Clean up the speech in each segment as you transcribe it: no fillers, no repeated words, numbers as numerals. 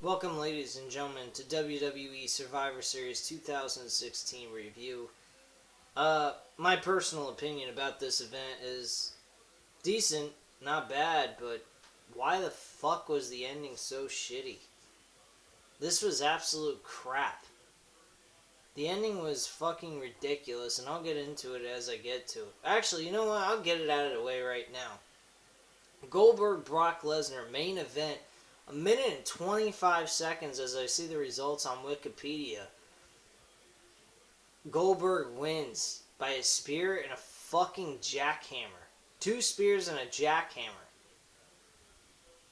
Welcome, ladies and gentlemen, to WWE Survivor Series 2016 review. My personal opinion about this event is decent, not bad, but why the fuck was the ending so shitty? This was absolute crap. The ending was fucking ridiculous, and I'll get into it as I get to it. Actually, you know what? I'll get it out of the way right now. Goldberg Brock Lesnar main event, a minute and 25 seconds as I see the results on Wikipedia. Goldberg wins by a spear and a fucking jackhammer. 2 spears and a jackhammer.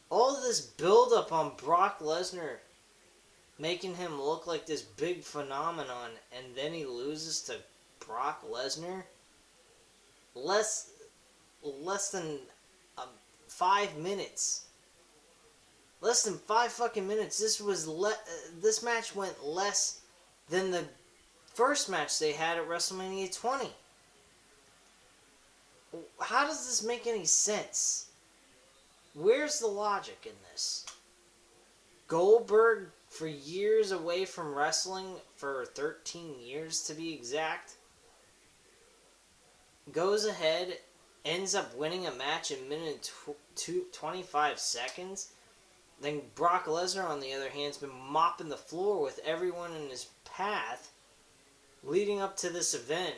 All of this build up on Brock Lesnar making him look like this big phenomenon, and then he loses to Brock Lesnar. Less than 5 minutes. Less than 5 fucking minutes. This match went less than the first match they had at WrestleMania 20. How does this make any sense? Where's the logic in this? Goldberg, for years away from wrestling, for 13 years to be exact, goes ahead, ends up winning a match in minute 25 seconds. Then Brock Lesnar, on the other hand, has been mopping the floor with everyone in his path leading up to this event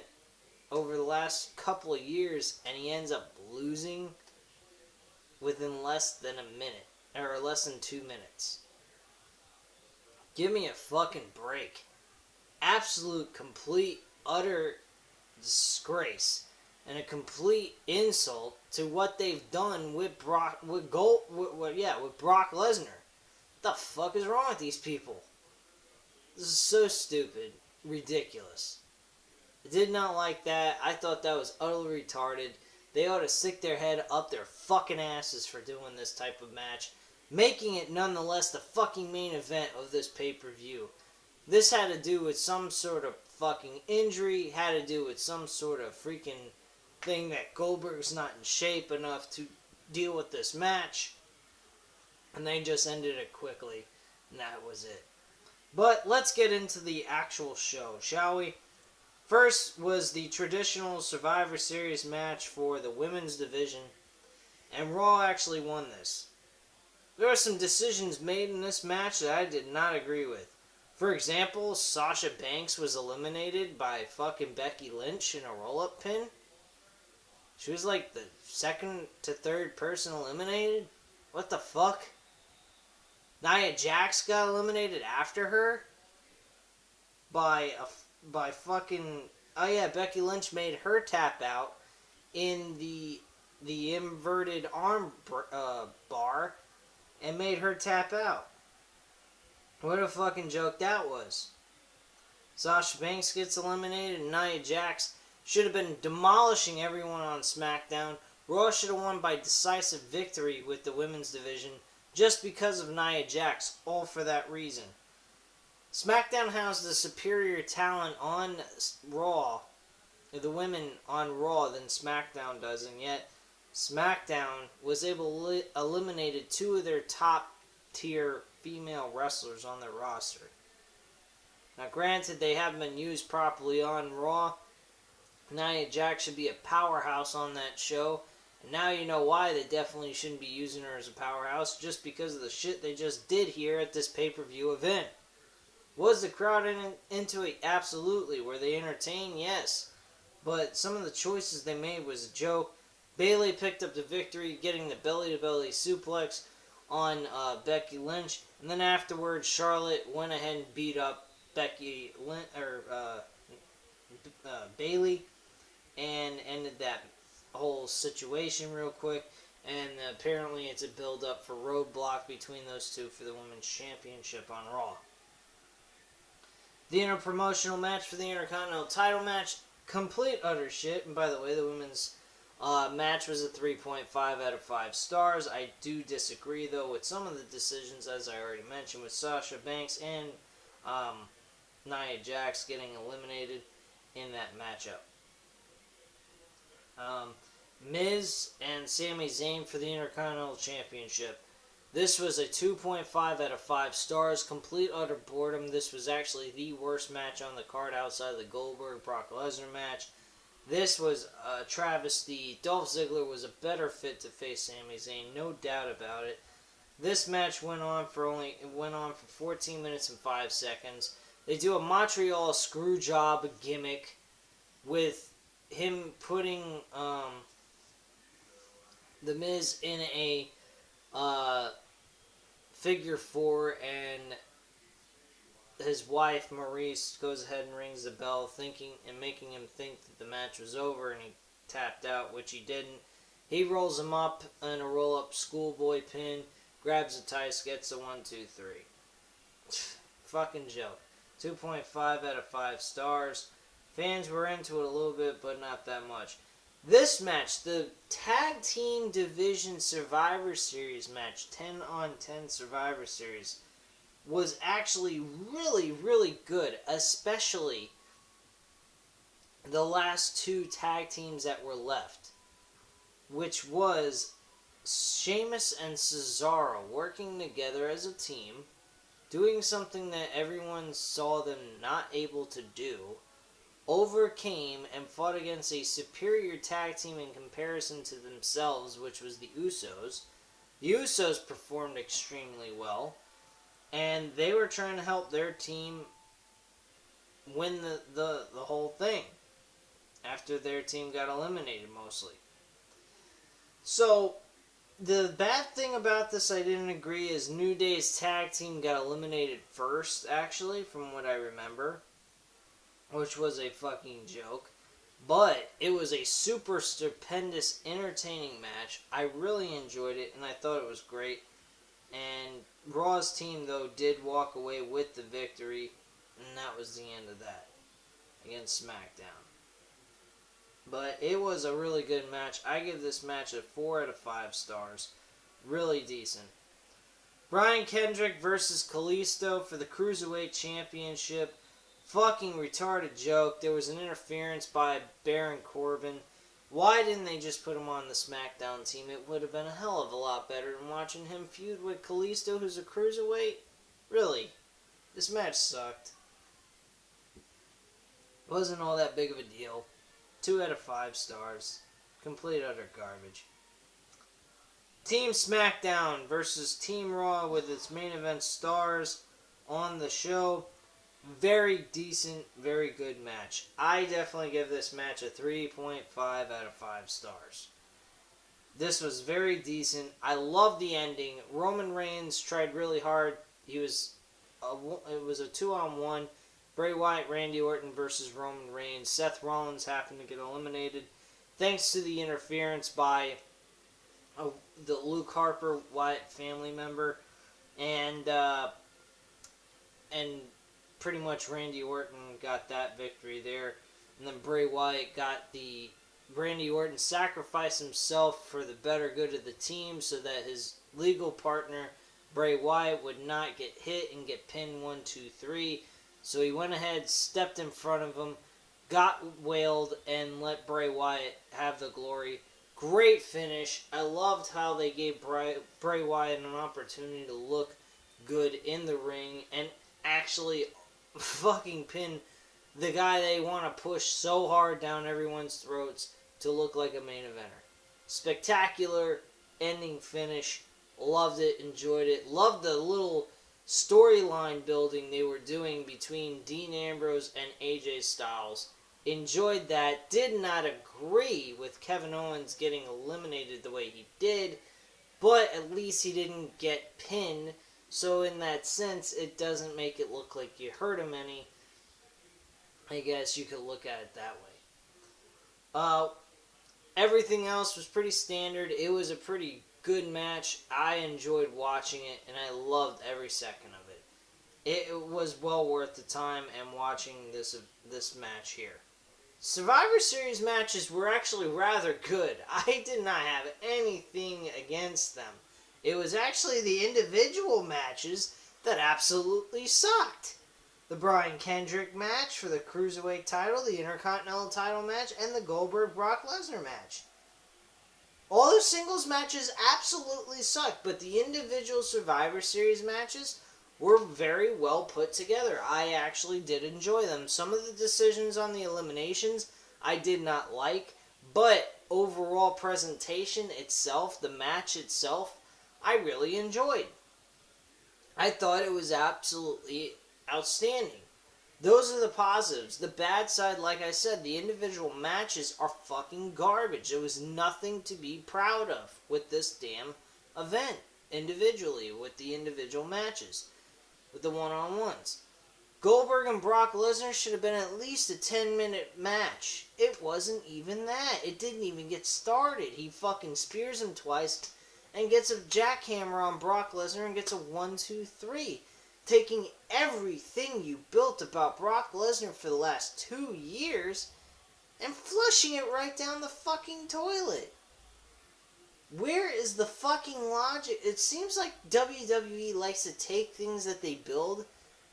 over the last couple of years, and he ends up losing within less than a minute, or less than 2 minutes. Give me a fucking break. Absolute, complete, utter disgrace and a complete insult to what they've done with Brock Lesnar. What the fuck is wrong with these people? This is so stupid, ridiculous. I did not like that. I thought that was utterly retarded. They ought to stick their head up their fucking asses for doing this type of match, making it nonetheless the fucking main event of this pay-per-view. This had to do with some sort of fucking injury, had to do with some sort of freaking thing that Goldberg's not in shape enough to deal with this match, and they just ended it quickly, and that was it. But let's get into the actual show, shall we? First was the traditional Survivor Series match for the women's division, and Raw actually won this. There were some decisions made in this match that I did not agree with. For example, Sasha Banks was eliminated by fucking Becky Lynch in a roll-up pin. She was like the second to third person eliminated? What the fuck? Nia Jax got eliminated after her? By fucking... Oh yeah, Becky Lynch made her tap out in the inverted arm bar and made her tap out. What a fucking joke that was. Sasha Banks gets eliminated and Nia Jax should have been demolishing everyone on SmackDown. Raw should have won by decisive victory with the women's division just because of Nia Jax, all for that reason. SmackDown has the superior talent on Raw, the women on Raw, than SmackDown does, and yet SmackDown was able to eliminate 2 of their top tier female wrestlers on their roster. Now granted, they haven't been used properly on Raw. Nia Jax should be a powerhouse on that show, and now you know why they definitely shouldn't be using her as a powerhouse, just because of the shit they just did here at this pay-per-view event. Was the crowd into it? Absolutely. Were they entertained? Yes. But some of the choices they made was a joke. Bayley picked up the victory, getting the belly-to-belly suplex on Becky Lynch, and then afterwards Charlotte went ahead and beat up Bayley and ended that whole situation real quick. And apparently it's a build-up for Roadblock between those two for the Women's Championship on Raw. The interpromotional match for the Intercontinental title match, complete utter shit. And by the way, the women's match was a 3.5 out of 5 stars. I do disagree, though, with some of the decisions, as I already mentioned, with Sasha Banks and Nia Jax getting eliminated in that matchup. Miz and Sami Zayn for the Intercontinental Championship. This was a 2.5 out of 5 stars. Complete utter boredom. This was actually the worst match on the card outside of the Goldberg-Brock Lesnar match. This was a travesty. Dolph Ziggler was a better fit to face Sami Zayn, no doubt about it. This match went on for 14 minutes and 5 seconds. They do a Montreal screw job gimmick with him putting The Miz in a figure 4, and his wife Maurice goes ahead and rings the bell, making him think that the match was over, and he tapped out, which he didn't. He rolls him up in a roll-up schoolboy pin, grabs a Tice, gets a 1-2-3. Fucking joke. 2.5 out of 5 stars. Fans were into it a little bit, but not that much. This match, the Tag Team Division Survivor Series match, 10-on-10 Survivor Series, was actually really, really good, especially the last two tag teams that were left, which was Sheamus and Cesaro working together as a team, doing something that everyone saw them not able to do, overcame and fought against a superior tag team in comparison to themselves, which was the Usos. The Usos performed extremely well, and they were trying to help their team win the whole thing after their team got eliminated mostly. So, the bad thing about this I didn't agree is New Day's tag team got eliminated first, actually, from what I remember, which was a fucking joke. But it was a super stupendous, entertaining match. I really enjoyed it, and I thought it was great. And Raw's team, though, did walk away with the victory, and that was the end of that against SmackDown. But it was a really good match. I give this match a 4 out of 5 stars. Really decent. Brian Kendrick versus Kalisto for the Cruiserweight Championship. Fucking retarded joke. There was an interference by Baron Corbin. Why didn't they just put him on the SmackDown team? It would have been a hell of a lot better than watching him feud with Kalisto, who's a cruiserweight. Really, this match sucked. Wasn't all that big of a deal. 2 out of 5 stars. Complete utter garbage. Team SmackDown versus Team Raw with its main event stars on the show. Very decent, very good match. I definitely give this match a 3.5 out of 5 stars. This was very decent. I love the ending. Roman Reigns tried really hard. It was a 2-on-1. Bray Wyatt, Randy Orton versus Roman Reigns. Seth Rollins happened to get eliminated thanks to the interference by the Luke Harper Wyatt family member, and pretty much Randy Orton got that victory there. And then Bray Wyatt Randy Orton sacrificed himself for the better good of the team so that his legal partner, Bray Wyatt, would not get hit and get pinned 1, 2, 3. So he went ahead, stepped in front of him, got wailed, and let Bray Wyatt have the glory. Great finish. I loved how they gave Bray Wyatt an opportunity to look good in the ring and actually fucking pin the guy they want to push so hard down everyone's throats to look like a main eventer. Spectacular ending finish. Loved it, enjoyed it. Loved the little storyline building they were doing between Dean Ambrose and AJ Styles. Enjoyed that. Did not agree with Kevin Owens getting eliminated the way he did, but at least he didn't get pinned. So in that sense, it doesn't make it look like you hurt him any. I guess you could look at it that way. Everything else was pretty standard. It was a pretty good match. I enjoyed watching it, and I loved every second of it. It was well worth the time and watching this match here. Survivor Series matches were actually rather good. I did not have anything against them. It was actually the individual matches that absolutely sucked. The Brian Kendrick match for the Cruiserweight title, the Intercontinental title match, and the Goldberg-Brock Lesnar match. All the singles matches absolutely sucked, but the individual Survivor Series matches were very well put together. I actually did enjoy them. Some of the decisions on the eliminations I did not like, but overall presentation itself, the match itself, I really enjoyed. I thought it was absolutely outstanding. Those are the positives. The bad side, like I said, the individual matches are fucking garbage. There was nothing to be proud of with this damn event individually, with the individual matches, with the one-on-ones. Goldberg and Brock Lesnar should have been at least a 10-minute match. It wasn't even that. It didn't even get started. He fucking spears him twice and gets a jackhammer on Brock Lesnar and gets a 1-2-3. Taking everything you built about Brock Lesnar for the last 2 years and flushing it right down the fucking toilet. Where is the fucking logic? It seems like WWE likes to take things that they build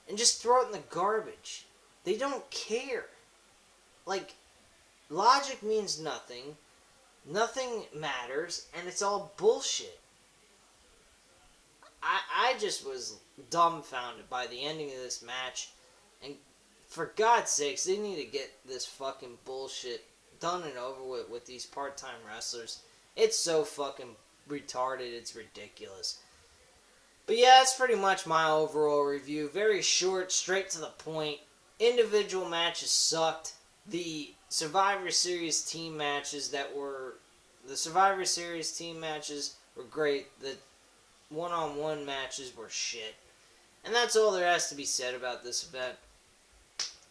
and just throw it in the garbage. They don't care. Like, logic means nothing. Nothing matters, and it's all bullshit. I just was dumbfounded by the ending of this match, and for God's sakes, they need to get this fucking bullshit done and over with these part-time wrestlers. It's so fucking retarded, it's ridiculous. But yeah, that's pretty much my overall review. Very short, straight to the point. Individual matches sucked. The Survivor Series team matches were great. The one-on-one matches were shit. And that's all there has to be said about this event.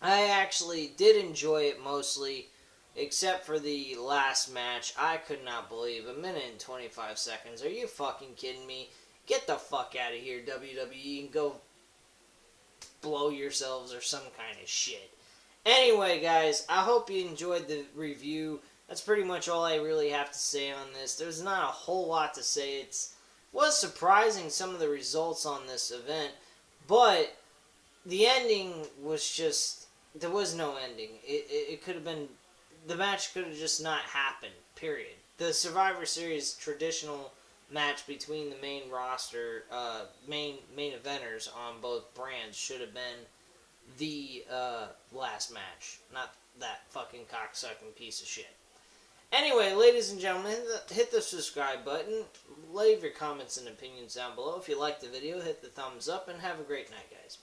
I actually did enjoy it mostly, except for the last match. I could not believe 1 minute and 25 seconds. Are you fucking kidding me? Get the fuck out of here, WWE, and go blow yourselves or some kind of shit. Anyway, guys, I hope you enjoyed the review. That's pretty much all I really have to say on this. There's not a whole lot to say. It was surprising, some of the results on this event, but the ending was just, there was no ending. It could have been, the match could have just not happened, period. The Survivor Series traditional match between the main roster, main eventers on both brands should have been the last match, not that fucking cocksucking piece of shit. Anyway, ladies and gentlemen, hit the subscribe button, leave your comments and opinions down below. If you liked the video, hit the thumbs up, and have a great night, guys.